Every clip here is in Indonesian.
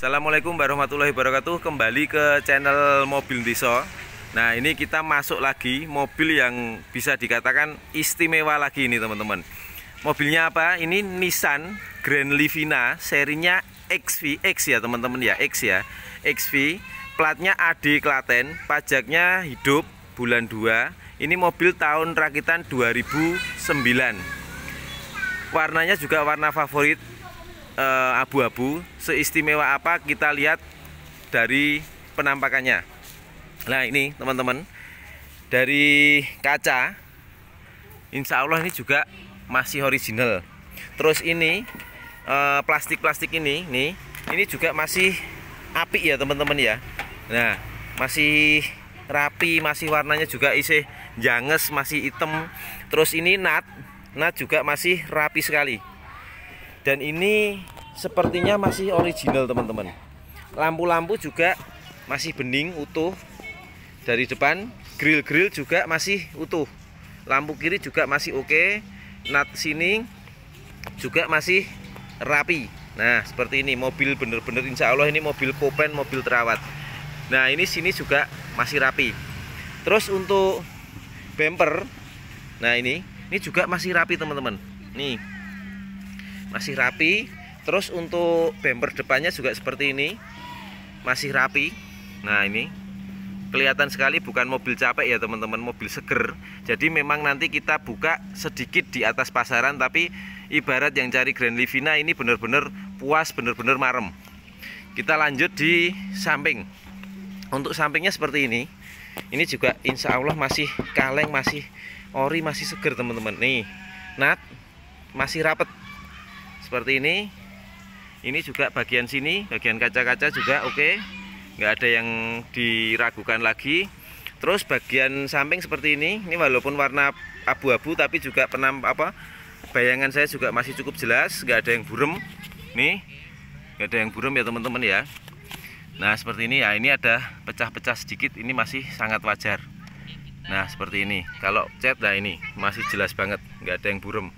Assalamualaikum warahmatullahi wabarakatuh. Kembali ke channel Mobil Ndiso. Nah, ini kita masuk lagi mobil yang bisa dikatakan istimewa lagi ini teman-teman. Mobilnya apa? Ini Nissan Grand Livina, serinya XV ya teman-teman ya, X ya, XV. Platnya AD Klaten, pajaknya hidup bulan 2. Ini mobil tahun rakitan 2009. Warnanya juga warna favorit, abu-abu. Seistimewa apa kita lihat dari penampakannya. Nah ini teman-teman, dari kaca insya Allah ini juga masih original. Terus ini plastik-plastik ini juga masih apik ya teman-teman ya. Nah masih rapi, masih warnanya juga isih janges, masih hitam. Terus ini nut juga masih rapi sekali. Dan ini sepertinya masih original teman-teman. Lampu-lampu juga masih bening, utuh. Dari depan, grill juga masih utuh. Lampu kiri juga masih oke. Nut sini juga masih rapi. Nah seperti ini, mobil bener-bener insya Allah ini mobil Kopen, mobil terawat. Nah ini sini juga masih rapi. Terus untuk bumper, nah ini juga masih rapi teman-teman. Nih masih rapi. Terus untuk bumper depannya juga seperti ini, masih rapi. Nah ini kelihatan sekali bukan mobil capek ya teman-teman, mobil seger. Jadi memang nanti kita buka sedikit di atas pasaran, tapi ibarat yang cari Grand Livina ini bener-bener puas, bener-bener marem. Kita lanjut di samping. Untuk sampingnya seperti ini. Ini juga insya Allah masih kaleng, masih ori, masih seger teman-teman. Nih nut masih rapet seperti ini. Ini juga bagian sini, bagian kaca-kaca juga oke, nggak ada yang diragukan lagi. Terus bagian samping seperti ini walaupun warna abu-abu tapi juga bayangan saya juga masih cukup jelas, nggak ada yang burem. Nih nggak ada yang burem ya teman-teman ya. Nah seperti ini ya, ini ada pecah-pecah sedikit, ini masih sangat wajar. Nah seperti ini, kalau cat nah ini masih jelas banget, nggak ada yang burem.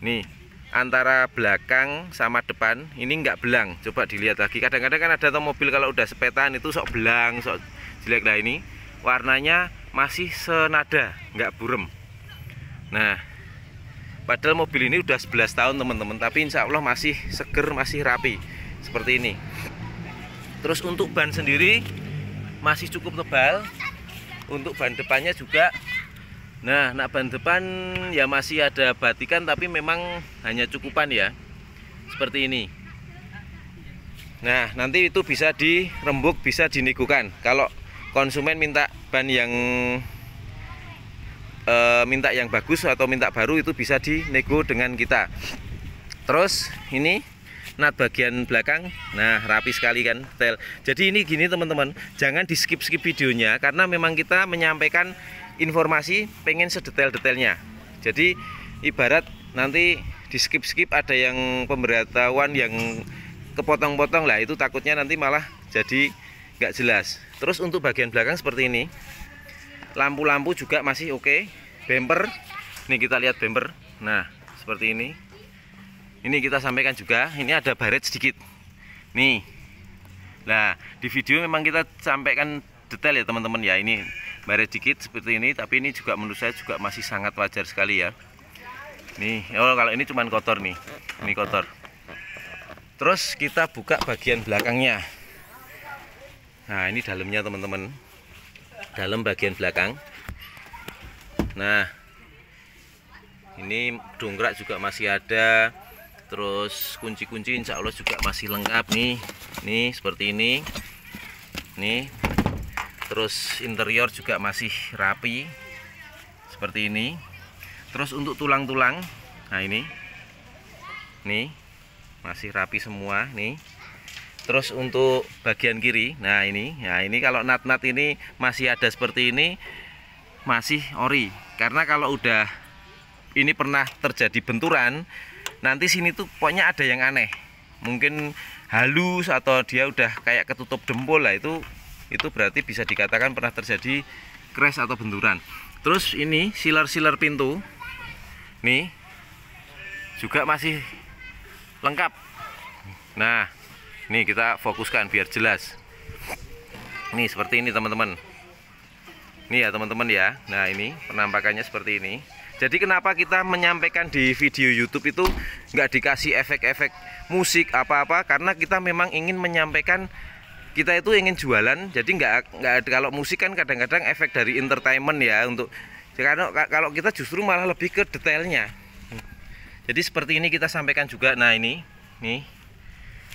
Nih antara belakang sama depan ini nggak belang, coba dilihat lagi. Kadang-kadang kan ada mobil kalau udah sepetan itu sok belang, sok jelek. Nah ini warnanya masih senada, nggak burem. Nah padahal mobil ini udah 11 tahun teman-teman, tapi insya Allah masih seger, masih rapi seperti ini. Terus untuk ban sendiri masih cukup tebal. Untuk ban depannya juga, nah ban depan ya masih ada batikan, tapi memang hanya cukupan ya, seperti ini. Nah nanti itu bisa dirembuk, bisa dinegokan. Kalau konsumen minta ban yang bagus atau minta baru, itu bisa dinego dengan kita. Terus ini nut bagian belakang, nah rapi sekali kan, detail. Jadi ini gini teman-teman, jangan di skip videonya, karena memang kita menyampaikan informasi pengen sedetail-detailnya. Jadi ibarat nanti di skip ada yang pemberitahuan yang kepotong-potong lah, itu takutnya nanti malah jadi nggak jelas. Terus untuk bagian belakang seperti ini, lampu-lampu juga masih oke. Bumper, nih kita lihat bumper, nah seperti ini. Ini kita sampaikan juga, ini ada baret sedikit. Nih, nah di video memang kita sampaikan detail ya teman-teman ya. Ini baret sedikit seperti ini, tapi ini juga menurut saya juga masih sangat wajar sekali ya. Nih, kalau ini cuman kotor nih, ini kotor. Terus kita buka bagian belakangnya. Nah ini dalamnya teman-teman, dalam bagian belakang. Nah ini dongkrak juga masih ada. Terus kunci-kunci insya Allah juga masih lengkap nih. Nih seperti ini. Nih. Terus interior juga masih rapi seperti ini. Terus untuk tulang-tulang, nah ini. Nih. Masih rapi semua nih. Terus untuk bagian kiri, nah ini kalau nut ini masih ada seperti ini, masih ori. Karena kalau udah ini pernah terjadi benturan, nanti sini tuh pokoknya ada yang aneh, mungkin halus atau dia udah kayak ketutup dempul lah, itu berarti bisa dikatakan pernah terjadi crash atau benturan. Terus ini sealer pintu nih juga masih lengkap. Nah Nih kita fokuskan biar jelas. Nih seperti ini teman-teman. Nih ya teman-teman ya. Nah ini penampakannya seperti ini. Jadi kenapa kita menyampaikan di video YouTube itu nggak dikasih efek-efek musik apa-apa? Karena kita memang ingin menyampaikan, kita itu ingin jualan. Jadi nggak ada, kalau musik kan kadang-kadang efek dari entertainment ya, untuk karena kalau kita justru malah lebih ke detailnya. Jadi seperti ini kita sampaikan juga. Nah ini nih.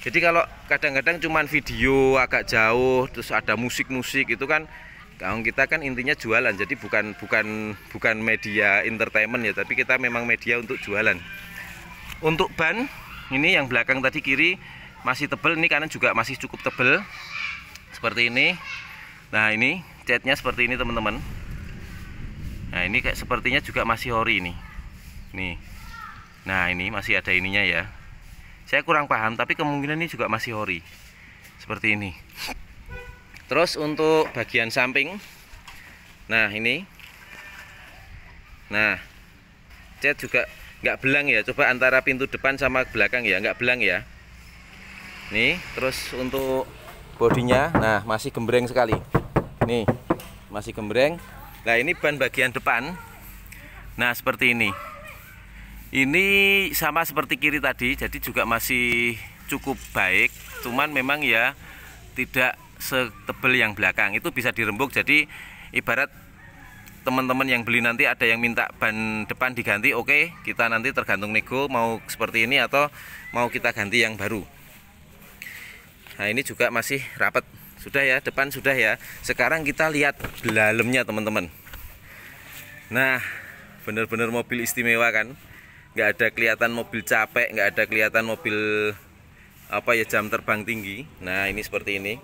Jadi kalau kadang-kadang cuman video agak jauh terus ada musik-musik itu kan, kalau kita kan intinya jualan. Jadi bukan media entertainment ya, tapi kita memang media untuk jualan. Untuk ban ini yang belakang tadi kiri masih tebel, ini kanan juga masih cukup tebel seperti ini. Nah ini catnya seperti ini teman-teman. Nah ini kayak sepertinya juga masih ori nih. Nih. Nah ini masih ada ininya ya. Saya kurang paham, tapi kemungkinan ini juga masih ori seperti ini. Terus untuk bagian samping, nah ini, nah cat juga nggak belang ya. Coba antara pintu depan sama belakang ya, nggak belang ya. Nih terus untuk bodinya, nah masih gembreng sekali. Nih masih gembreng. Nah ini ban bagian depan, nah seperti ini. Ini sama seperti kiri tadi, jadi juga masih cukup baik. Cuman memang ya tidak setebel yang belakang, itu bisa dirembuk. Jadi ibarat teman-teman yang beli nanti ada yang minta ban depan diganti, oke, kita nanti tergantung nego mau seperti ini atau mau kita ganti yang baru. Nah ini juga masih rapat, sudah ya, depan sudah ya. Sekarang kita lihat dalamnya teman-teman. Nah bener-bener mobil istimewa kan, nggak ada kelihatan mobil capek, nggak ada kelihatan mobil apa ya, jam terbang tinggi. Nah ini seperti ini.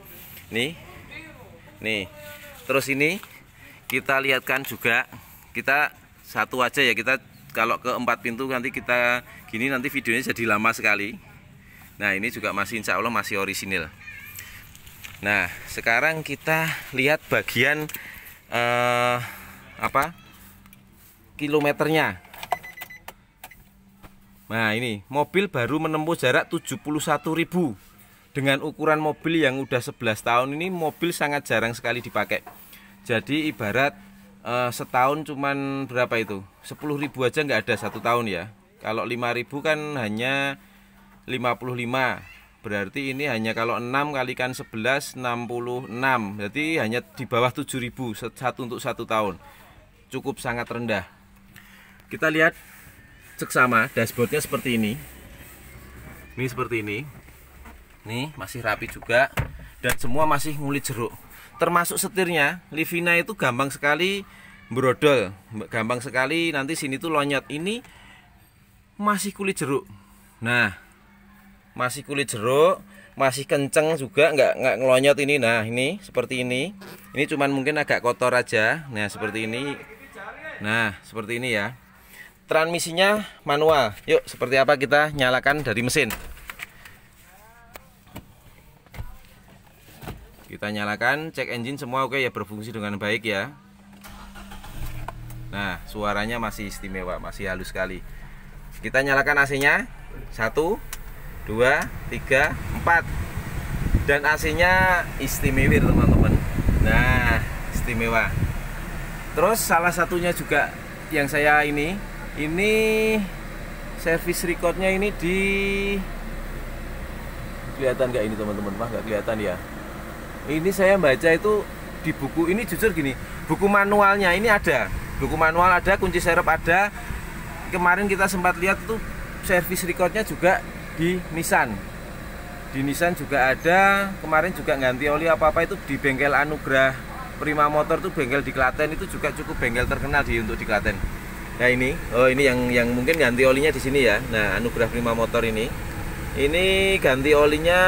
Nih terus ini kita lihatkan juga, kita satu aja ya, kita kalau ke 4 pintu nanti kita gini, nanti videonya jadi lama sekali. Nah ini juga masih insya Allah masih orisinil. Nah sekarang kita lihat bagian kilometernya. Nah ini mobil baru menempuh jarak 71.000. Dengan ukuran mobil yang udah 11 tahun ini, mobil sangat jarang sekali dipakai. Jadi ibarat setahun cuman berapa itu, 10.000 aja nggak ada 1 tahun ya. Kalau 5.000 kan hanya 55. Berarti ini hanya kalau 6 kalikan 11, 66. Berarti hanya di bawah 7.000 untuk 1 tahun. Cukup sangat rendah. Kita lihat seksama dashboardnya seperti ini. Ini seperti ini. Nih masih rapi juga dan semua masih ngulit jeruk. Termasuk setirnya, Livina itu gampang sekali brodol, gampang sekali nanti sini tuh lonyot. Ini masih kulit jeruk. Nah masih kulit jeruk, masih kenceng juga, nggak ngelonyot ini. Nah ini seperti ini. Ini cuman mungkin agak kotor aja. Nah seperti ini. Nah seperti ini ya. Transmisinya manual. Yuk seperti apa kita nyalakan dari mesin. Kita nyalakan, cek engine semua oke ya, berfungsi dengan baik ya. Nah suaranya masih istimewa, masih halus sekali. Kita nyalakan AC-nya 1, 2, 3, 4. Dan AC-nya istimewa teman-teman. Nah istimewa. Terus salah satunya juga yang saya ini service recordnya ini di, kelihatan nggak ini teman-teman? Mah nggak kelihatan ya. Ini saya baca itu di buku ini, jujur gini, buku manualnya ini ada, buku manual ada, kunci serep ada. Kemarin kita sempat lihat tuh service recordnya juga di Nissan. Di Nissan juga ada. Kemarin juga ganti oli apa-apa itu di bengkel Anugrah Prima Motor tuh, bengkel di Klaten itu juga cukup bengkel terkenal untuk di Klaten. Nah ini, oh ini yang mungkin ganti olinya di sini ya. Nah Anugrah Prima Motor ini ganti olinya.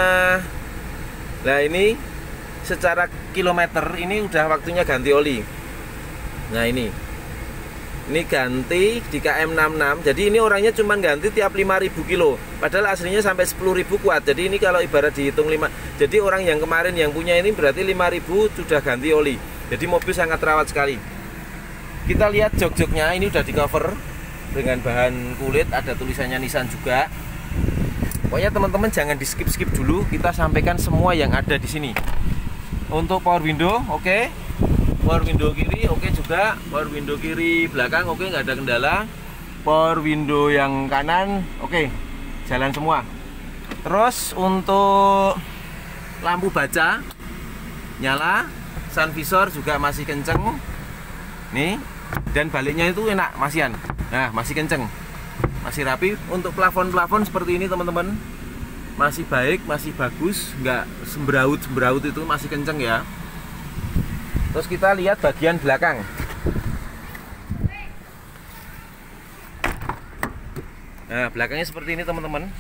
Nah ini secara kilometer ini udah waktunya ganti oli. Nah ini ganti di KM66. Jadi ini orangnya cuma ganti tiap 5.000 kilo, padahal aslinya sampai 10.000 kuat. Jadi ini kalau ibarat dihitung 5, jadi orang yang kemarin yang punya ini berarti 5.000 sudah ganti oli. Jadi mobil sangat rawat sekali. Kita lihat jok-joknya ini udah di cover dengan bahan kulit, ada tulisannya Nissan juga. Pokoknya teman-teman jangan di skip dulu, kita sampaikan semua yang ada di sini. Untuk power window, oke. Power window kiri, oke juga. Power window kiri belakang, oke, nggak ada kendala. Power window yang kanan, oke, jalan semua. Terus untuk lampu baca nyala, sun visor juga masih kenceng. Nih, dan baliknya itu enak, masihan. Nah, masih kenceng, masih rapi. Untuk plafon seperti ini teman-teman, masih baik, masih bagus, nggak sembraut itu, masih kenceng ya. Terus kita lihat bagian belakang. Nah, belakangnya seperti ini teman-teman,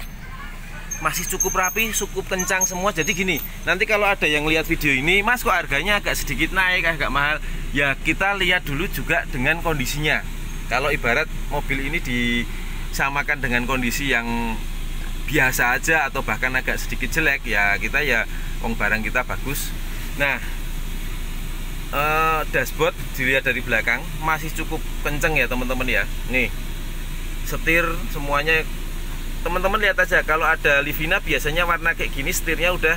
masih cukup rapi, cukup kencang semua. Jadi gini, nanti kalau ada yang lihat video ini, Mas kok harganya agak sedikit naik, agak mahal, ya kita lihat dulu juga dengan kondisinya. Kalau ibarat mobil ini disamakan dengan kondisi yang biasa aja atau bahkan agak sedikit jelek, ya kita ya wong barang kita bagus. Nah, dashboard dilihat dari belakang masih cukup kenceng ya teman-teman ya. Nih, setir semuanya teman-teman lihat aja. Kalau ada Livina biasanya warna kayak gini, setirnya udah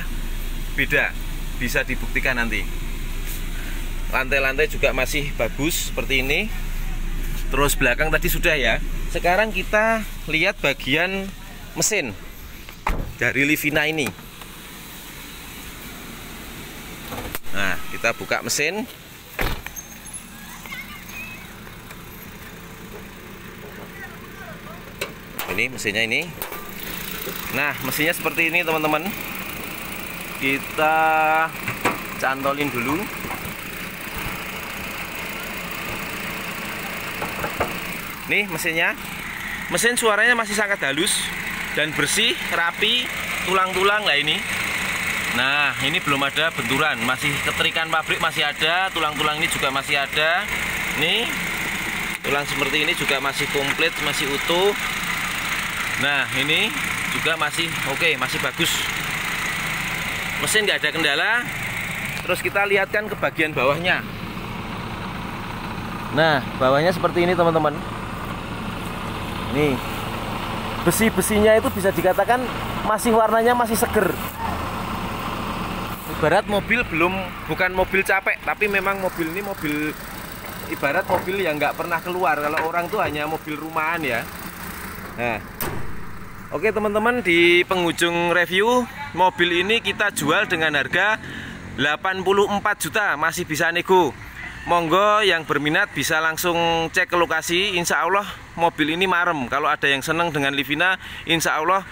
beda, bisa dibuktikan nanti. Lantai-lantai juga masih bagus seperti ini. Terus belakang tadi sudah ya. Sekarang kita lihat bagian mesin dari Livina ini. Nah, kita buka mesin. Ini mesinnya ini. Nah, mesinnya seperti ini teman-teman. Kita cantolin dulu. Nih mesinnya. Mesin suaranya masih sangat halus dan bersih, rapi, tulang-tulang lah ini. Nah, ini belum ada benturan, masih keterikan pabrik masih ada, tulang-tulang ini juga masih ada. Nih, tulang seperti ini juga masih komplit, masih utuh. Nah, ini juga masih oke, masih bagus. Mesin nggak ada kendala. Terus kita lihatkan ke bagian bawahnya. Nah, bawahnya seperti ini teman-teman. Nih, besi-besinya itu bisa dikatakan masih warnanya masih seger. Ibarat mobil bukan mobil capek, tapi memang mobil ini mobil ibarat mobil yang nggak pernah keluar. Kalau orang tuh hanya mobil rumahan ya. Nah, oke teman-teman, di penghujung review mobil ini kita jual dengan harga 84 juta, masih bisa nego. Monggo yang berminat bisa langsung cek ke lokasi. Insya Allah mobil ini marem. Kalau ada yang seneng dengan Livina, insya Allah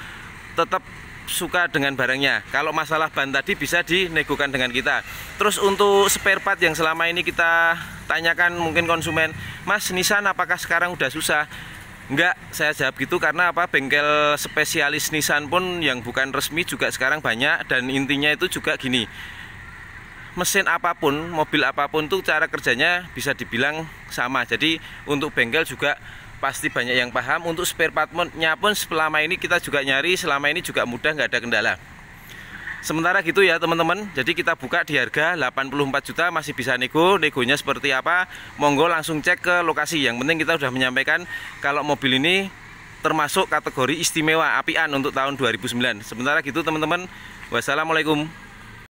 tetap suka dengan barangnya. Kalau masalah ban tadi bisa dinegokan dengan kita. Terus untuk spare part yang selama ini kita tanyakan mungkin konsumen, Mas, Nissan apakah sekarang udah susah? Enggak, saya jawab gitu karena apa? Bengkel spesialis Nissan pun yang bukan resmi juga sekarang banyak. Dan intinya itu juga gini, mesin apapun, mobil apapun tuh cara kerjanya bisa dibilang sama. Jadi untuk bengkel juga pasti banyak yang paham. Untuk spare part-nya pun selama ini kita juga nyari, selama ini juga mudah, nggak ada kendala. Sementara gitu ya teman-teman. Jadi kita buka di harga 84 juta, masih bisa nego. Negonya seperti apa? Monggo langsung cek ke lokasi. Yang penting kita sudah menyampaikan kalau mobil ini termasuk kategori istimewa apian untuk tahun 2009. Sementara gitu teman-teman. Wassalamualaikum.